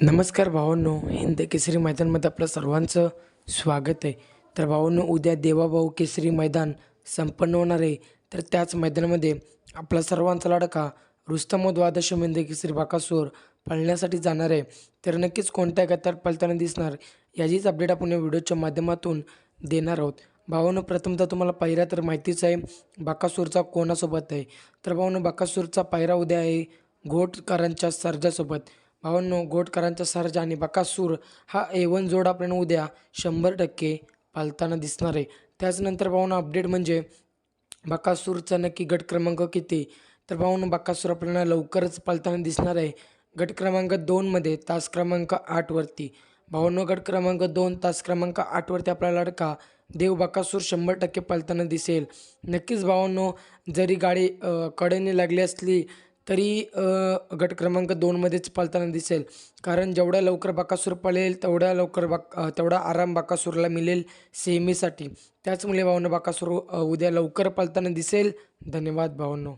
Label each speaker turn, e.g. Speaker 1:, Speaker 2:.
Speaker 1: नमस्कार भावांनो, हिंद केसरी मैदानमध्ये आपलं सर्वांचं स्वागत आहे. तर भावांनो, उद्या देवाभाऊ केसरी मैदान संपन्न होणार आहे. तर त्याच मैदानामध्ये आपला सर्वांचा लाडका रुस्तम द्वादश हिंद केसरी बकासूर पळण्यासाठी जाणार आहे. तर नक्कीच कोणत्या गटात पळताना दिसणार याचीच अपडेट आपण या व्हिडिओच्या माध्यमातून देणार आहोत. भावांनो, प्रथमतः तुम्हाला पायरा तर माहितीच आहे, बकासूरचा कोणासोबत आहे. तर भावांनो, बकासूरचा पायरा उद्या आहे घोटकरांच्या सर्जासोबत. भावांनो, घोटकरांचा सर्जा आणि बकासूर हा A1 जोड आपल्याला उद्या 100% पाळताना दिसणार आहे. त्याचनंतर भावांनो, अपडेट म्हणजे बकासूरचा नक्की गट क्रमांक किती. तर भावांनो, बकासूर आपल्याला लवकरच पाळताना दिसणार आहे गट क्रमांक 2मध्ये तास क्रमांक 8वरती. भावांनो, गट क्रमांक 2 तास क्रमांक 8वरती आपला लाडका देव बकासूर 100% पाळताना दिसेल. नक्कीच भावांनो, जरी गाडी कडेने लागली असली तरी गट क्रमांक 2मध्येच पळताना दिसेल. कारण जेवढ्या लवकर बकासूर पळेल तेवढ्या लवकर तेवढा आराम बकासूरला मिळेल सेमीसाठी. त्याचमुळे भावांनो, बकासूर उद्या लवकर पळताना दिसेल. धन्यवाद भावांनो.